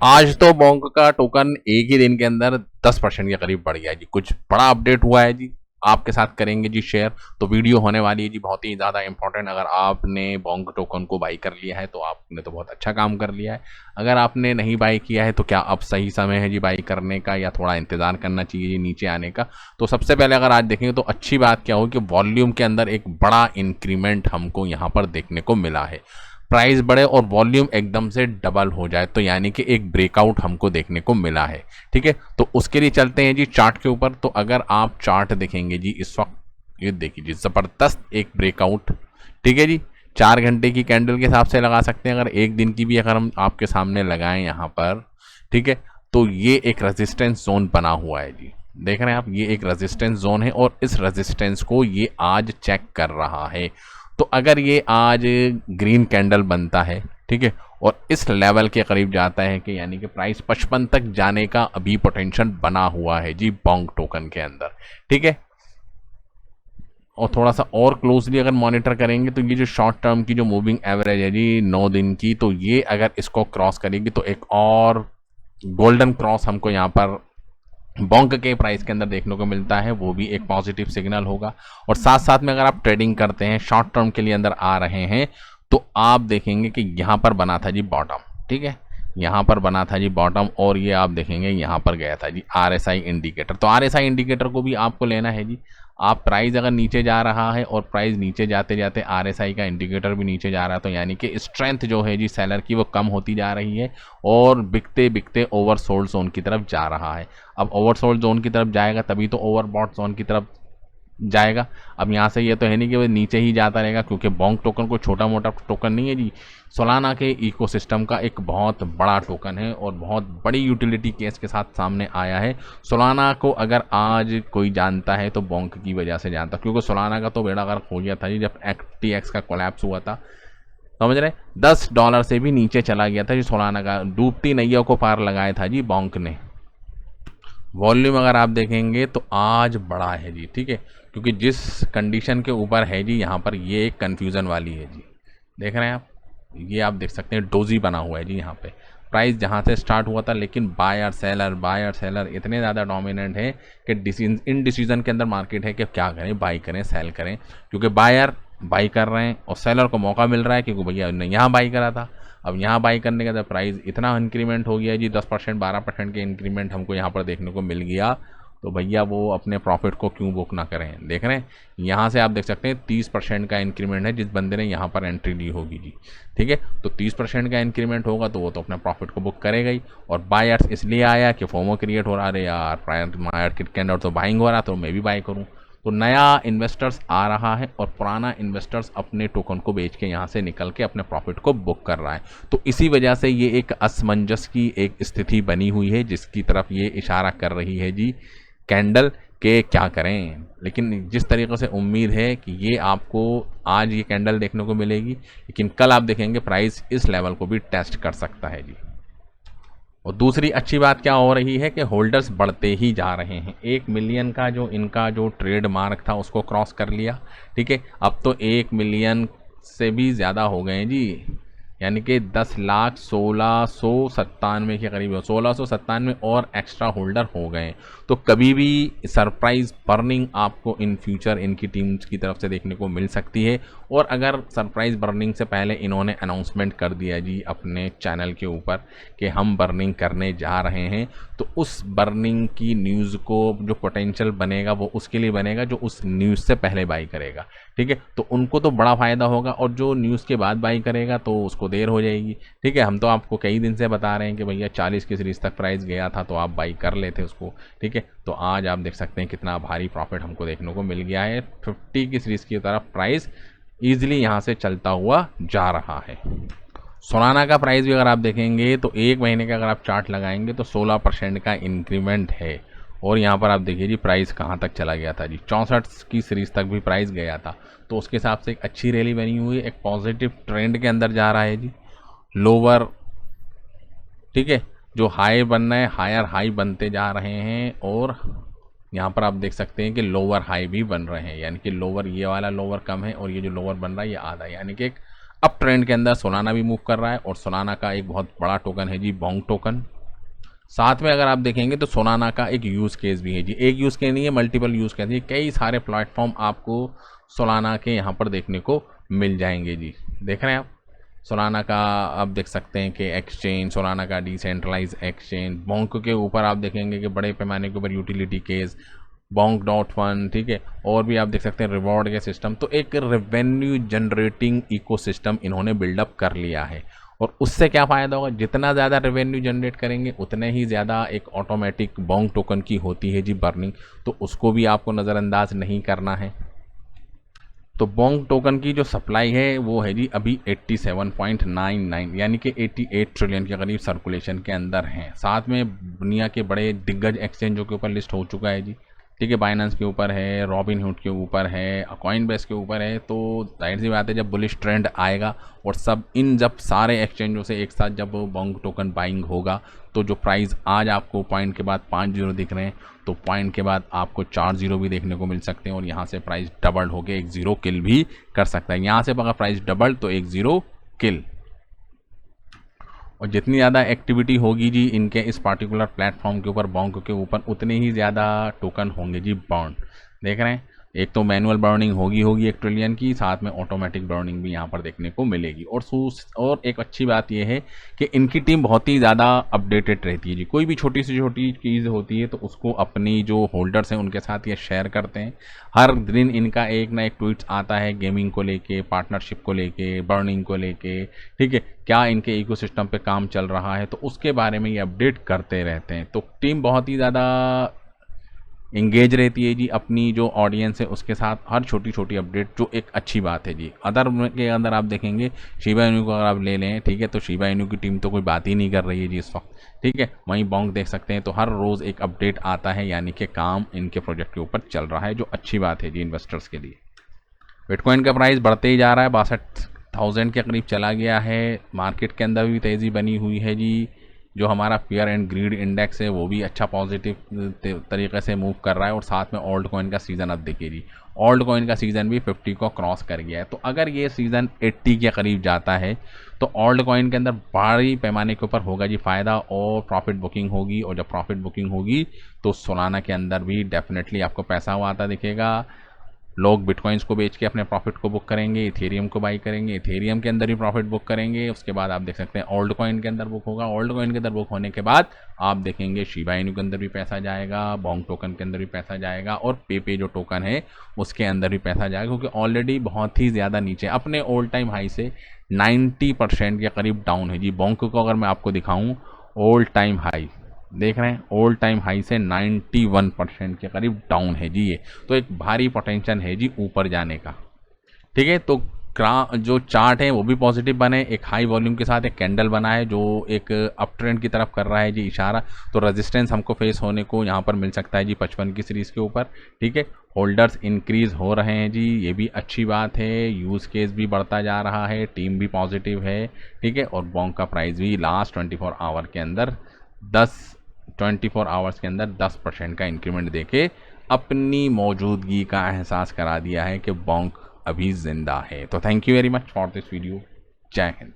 आज तो बोंक का टोकन एक ही दिन के अंदर 10% के करीब बढ़ गया है जी। कुछ बड़ा अपडेट हुआ है जी, आपके साथ करेंगे जी शेयर। तो वीडियो होने वाली है जी बहुत ही ज़्यादा इंपॉर्टेंट। अगर आपने बोंक टोकन को बाई कर लिया है तो आपने तो बहुत अच्छा काम कर लिया है। अगर आपने नहीं बाई किया है तो क्या अब सही समय है जी बाई करने का, या थोड़ा इंतज़ार करना चाहिए जी नीचे आने का। तो सबसे पहले अगर आज देखेंगे तो अच्छी बात क्या हो कि वॉल्यूम के अंदर एक बड़ा इंक्रीमेंट हमको यहाँ पर देखने को मिला है। प्राइस बढ़े और वॉल्यूम एकदम से डबल हो जाए तो यानी कि एक ब्रेकआउट हमको देखने को मिला है। ठीक है, तो उसके लिए चलते हैं जी चार्ट के ऊपर। तो अगर आप चार्ट देखेंगे जी इस वक्त, ये देखिए जी ज़बरदस्त एक ब्रेकआउट। ठीक है जी, 4 घंटे की कैंडल के हिसाब से लगा सकते हैं, अगर एक दिन की भी अगर हम आपके सामने लगाएं यहाँ पर, ठीक है, तो ये एक रेजिस्टेंस जोन बना हुआ है जी। देख रहे हैं आप, ये एक रेजिस्टेंस जोन है और इस रेजिस्टेंस को ये आज चेक कर रहा है। तो अगर ये आज ग्रीन कैंडल बनता है, ठीक है, और इस लेवल के करीब जाता है कि यानी कि प्राइस 55 तक जाने का अभी पोटेंशियल बना हुआ है जी बोंक टोकन के अंदर। ठीक है, और थोड़ा सा और क्लोजली अगर मॉनिटर करेंगे तो ये जो शॉर्ट टर्म की जो मूविंग एवरेज है जी 9 दिन की, तो ये अगर इसको क्रॉस करेगी तो एक और गोल्डन क्रॉस हमको यहाँ पर बोंक के प्राइस के अंदर देखने को मिलता है, वो भी एक पॉजिटिव सिग्नल होगा। और साथ साथ में अगर आप ट्रेडिंग करते हैं, शॉर्ट टर्म के लिए अंदर आ रहे हैं, तो आप देखेंगे कि यहाँ पर बना था जी बॉटम। ठीक है, यहाँ पर बना था जी बॉटम, और ये आप देखेंगे यहाँ पर गया था जी RSI इंडिकेटर। तो RSI इंडिकेटर को भी आपको लेना है जी। आप प्राइस अगर नीचे जा रहा है और प्राइस नीचे जाते जाते RSI का इंडिकेटर भी नीचे जा रहा है, तो यानी कि स्ट्रेंथ जो है जी सेलर की वो कम होती जा रही है और बिकते बिकते ओवरसोल्ड जोन की तरफ जा रहा है। अब ओवरसोल्ड जोन की तरफ जाएगा तभी तो ओवरबॉट जोन की तरफ जाएगा। अब यहाँ से ये तो है नहीं कि वो नीचे ही जाता रहेगा, क्योंकि बोंक टोकन कोई छोटा मोटा टोकन नहीं है जी। सोलाना के इकोसिस्टम का एक बहुत बड़ा टोकन है और बहुत बड़ी यूटिलिटी केस के साथ सामने आया है। सोलाना को अगर आज कोई जानता है तो बोंक की वजह से जानता, क्योंकि सोलाना का तो बेड़ा गर्क हो गया था जी जब FTX का कोलैप्स हुआ था। समझ रहे, $10 से भी नीचे चला गया था जी सोलाना का, डूबती नैया को पार लगाया था जी बोंक ने। वॉल्यूम अगर आप देखेंगे तो आज बड़ा है जी। ठीक है, क्योंकि जिस कंडीशन के ऊपर है जी यहाँ पर, ये एक कन्फ्यूज़न वाली है जी। देख रहे हैं आप, ये आप देख सकते हैं डोजी बना हुआ है जी यहाँ पे। प्राइस जहाँ से स्टार्ट हुआ था, लेकिन बायर सेलर इतने ज़्यादा डोमिनेंट है कि इन डिसीजन के अंदर मार्केट है कि क्या करें, बाई करें सेल करें। क्योंकि बायर बाई कर रहे हैं और सेलर को मौका मिल रहा है, क्योंकि भैया ने यहाँ बाई करा था। अब यहाँ बाई करने के बाद प्राइस इतना इंक्रीमेंट हो गया जी, 10% 12% के इंक्रीमेंट हमको यहाँ पर देखने को मिल गया। तो भैया वो अपने प्रॉफिट को क्यों बुक ना करें। देख रहे हैं, यहाँ से आप देख सकते हैं 30% का इंक्रीमेंट है जिस बंदे ने यहाँ पर एंट्री ली होगी जी। ठीक है, तो 30% का इंक्रीमेंट होगा तो वो तो अपने प्रॉफिट को बुक करेगा ही। और बायर्स इसलिए आया कि फोमो क्रिएट हो रहा है, यार प्रायर मार्केट के अंदर तो बाइंग हो रहा, तो मैं भी बाई करूँ। तो नया इन्वेस्टर्स आ रहा है और पुराना इन्वेस्टर्स अपने टोकन को बेच के यहाँ से निकल के अपने प्रॉफिट को बुक कर रहा है। तो इसी वजह से ये एक असमंजस की एक स्थिति बनी हुई है, जिसकी तरफ ये इशारा कर रही है जी कैंडल के क्या करें। लेकिन जिस तरीके से उम्मीद है कि ये आपको आज ये कैंडल देखने को मिलेगी, लेकिन कल आप देखेंगे प्राइस इस लेवल को भी टेस्ट कर सकता है जी। और दूसरी अच्छी बात क्या हो रही है कि होल्डर्स बढ़ते ही जा रहे हैं। 1 मिलियन का जो इनका जो ट्रेड मार्क था उसको क्रॉस कर लिया। ठीक है, अब तो 1 मिलियन से भी ज़्यादा हो गए हैं जी, यानी कि 10,1697 के करीब, 1697 और एक्स्ट्रा होल्डर हो गए। तो कभी भी सरप्राइज बर्निंग आपको इन फ्यूचर इनकी टीम्स की तरफ से देखने को मिल सकती है। और अगर सरप्राइज बर्निंग से पहले इन्होंने अनाउंसमेंट कर दिया जी अपने चैनल के ऊपर कि हम बर्निंग करने जा रहे हैं, तो उस बर्निंग की न्यूज़ को जो पोटेंशियल बनेगा वो उसके लिए बनेगा जो उस न्यूज़ से पहले बाई करेगा। ठीक है, तो उनको तो बड़ा फ़ायदा होगा, और जो न्यूज़ के बाद बाई करेगा तो उसको देर हो जाएगी। ठीक है, हम तो आपको कई दिन से बता रहे हैं कि भैया 40 की सीरीज़ तक प्राइस गया था तो आप बाई कर लेते उसको। ठीक है, तो आज आप देख सकते हैं कितना भारी प्रॉफिट हमको देखने को मिल गया है। 50 की सीरीज़ की तरफ प्राइस ईजिली यहाँ से चलता हुआ जा रहा है। सोलाना का प्राइस भी अगर आप देखेंगे तो एक महीने का अगर आप चार्ट लगाएंगे तो 16% का इंक्रीमेंट है। और यहाँ पर आप देखिए जी प्राइस कहाँ तक चला गया था जी, 64 की सीरीज़ तक भी प्राइस गया था। तो उसके हिसाब से एक अच्छी रैली बनी हुई है, एक पॉजिटिव ट्रेंड के अंदर जा रहा है जी। लोअर, ठीक है, जो हाई बन रहे हैं हायर हाई बनते जा रहे हैं, और यहाँ पर आप देख सकते हैं कि लोअर हाई भी बन रहे हैं, यानी कि लोअर, ये वाला लोअर कम है और ये जो लोअर बन रहा है ये आधा है, यानी कि एक अप ट्रेंड के अंदर सोलाना भी मूव कर रहा है। और सोलाना का एक बहुत बड़ा टोकन है जी बोंक टोकन। साथ में अगर आप देखेंगे तो सोलाना का एक यूज़ केस भी है जी, एक यूज़ केस नहीं है, मल्टीपल यूज़ केस है, कई सारे प्लेटफॉर्म आपको सोलाना के यहाँ पर देखने को मिल जाएंगे जी। देख रहे हैं आप सोलाना का, आप देख सकते हैं कि एक्सचेंज, सोलाना का डिसेंट्रलाइज एक्सचेंज, बोंक के ऊपर आप देखेंगे कि बड़े पैमाने के ऊपर यूटिलिटी केस, bonk.fun, ठीक है, और भी आप देख सकते हैं रिवॉर्ड के सिस्टम। तो एक रेवेन्यू जनरेटिंग इकोसिस्टम इन्होंने बिल्डअप कर लिया है, और उससे क्या फ़ायदा होगा, जितना ज़्यादा रेवेन्यू जनरेट करेंगे उतने ही ज़्यादा एक ऑटोमेटिक bonk टोकन की होती है जी बर्निंग, तो उसको भी आपको नज़रअंदाज नहीं करना है। तो bonk टोकन की जो सप्लाई है वो है जी अभी 87.99 यानी कि 88 ट्रिलियन के करीब सर्कुलेशन के अंदर हैं। साथ में दुनिया के बड़े दिग्गज एक्सचेंजों के ऊपर लिस्ट हो चुका है जी, ठीक है, बाइनेंस के ऊपर है, रॉबिनहुड के ऊपर है, कॉइनबेस के ऊपर है। तो जाहिर सी बात है जब बुलिश ट्रेंड आएगा और जब सारे एक्सचेंजों से एक साथ जब bonk टोकन बाइंग होगा, तो जो प्राइस आज आपको पॉइंट के बाद 5 जीरो दिख रहे हैं, तो पॉइंट के बाद आपको 4 जीरो भी देखने को मिल सकते हैं, और यहाँ से प्राइस डबल होकर 1 जीरो किल भी कर सकता है। यहाँ से अगर प्राइस डबल तो 1 जीरो किल। और जितनी ज़्यादा एक्टिविटी होगी जी इनके इस पार्टिकुलर प्लेटफॉर्म के ऊपर, bonk के ऊपर, उतने ही ज़्यादा टोकन होंगे जी बर्न। देख रहे हैं, एक तो मैनुअल बर्निंग होगी 1 ट्रिलियन की, साथ में ऑटोमेटिक बर्निंग भी यहाँ पर देखने को मिलेगी। और एक अच्छी बात यह है कि इनकी टीम बहुत ही ज़्यादा अपडेटेड रहती है जी, कोई भी छोटी से छोटी चीज़ होती है तो उसको अपनी जो होल्डर्स हैं उनके साथ ये शेयर करते हैं। हर दिन इनका एक ना एक ट्वीट्स आता है गेमिंग को लेके, पार्टनरशिप को लेके, बर्निंग को लेके, ठीक है, क्या इनके इकोसिस्टम पे काम चल रहा है, तो उसके बारे में ये अपडेट करते रहते हैं। तो टीम बहुत ही ज़्यादा इंगेज रहती है जी अपनी जो ऑडियंस है उसके साथ, हर छोटी छोटी अपडेट, जो एक अच्छी बात है जी। अदर के अंदर आप देखेंगे शिबा इनू को अगर आप ले लें, ठीक है, तो शिबा इनू की टीम तो कोई बात ही नहीं कर रही है जी इस वक्त, ठीक है। वहीं bonk देख सकते हैं तो हर रोज़ एक अपडेट आता है, यानी कि काम इनके प्रोजेक्ट के ऊपर चल रहा है, जो अच्छी बात है जी इन्वेस्टर्स के लिए। बिटकॉइन का प्राइस बढ़ते ही जा रहा है, 62,000 के करीब चला गया है। मार्केट के अंदर भी तेज़ी बनी हुई है जी। जो हमारा फियर एंड ग्रीड इंडेक्स है वो भी अच्छा पॉजिटिव तरीके से मूव कर रहा है, और साथ में ओल्ड कॉइन का सीज़न अब देखिए जी, ओल्ड कॉइन का सीज़न भी 50 को क्रॉस कर गया है। तो अगर ये सीज़न 80 के करीब जाता है तो ओल्ड कॉइन के अंदर बड़ी पैमाने के ऊपर होगा जी फ़ायदा, और प्रॉफिट बुकिंग होगी, और जब प्रॉफिट बुकिंग होगी तो सोलाना के अंदर भी डेफिनेटली आपको पैसा हुआ आता दिखेगा। लोग बिटकॉइंस को बेच के अपने प्रॉफिट को बुक करेंगे, इथेरियम को बाई करेंगे, इथेरियम के अंदर भी प्रॉफिट बुक करेंगे। उसके बाद आप देख सकते हैं ओल्ड कॉइन के अंदर बुक होगा, ओल्ड कॉइन के अंदर बुक होने के बाद आप देखेंगे शिबा इनू के अंदर भी पैसा जाएगा, bonk टोकन के अंदर भी पैसा जाएगा, और पे जो टोकन है उसके अंदर भी पैसा जाएगा, क्योंकि ऑलरेडी बहुत ही ज़्यादा नीचे अपने ऑल टाइम हाई से 90% के करीब डाउन है जी। bonk को अगर मैं आपको दिखाऊँ, ऑल टाइम हाई देख रहे हैं, ऑल टाइम हाई से 91% के करीब डाउन है जी ये, तो एक भारी पोटेंशियल है जी ऊपर जाने का, ठीक है। तो जो चार्ट है वो भी पॉजिटिव बने, एक हाई वॉल्यूम के साथ एक कैंडल बना है जो एक अप ट्रेंड की तरफ कर रहा है जी इशारा। तो रेजिस्टेंस हमको फेस होने को यहाँ पर मिल सकता है जी 55 की सीरीज़ के ऊपर, ठीक है। होल्डर्स इंक्रीज हो रहे हैं जी, ये भी अच्छी बात है। यूज़ केस भी बढ़ता जा रहा है, टीम भी पॉजिटिव है, ठीक है। और bonk का प्राइस भी लास्ट 24 आवर के अंदर 24 आवर्स के अंदर 10% का इंक्रीमेंट देके अपनी मौजूदगी का एहसास करा दिया है कि bonk अभी जिंदा है। तो thank you very much for this video. जय हिंद।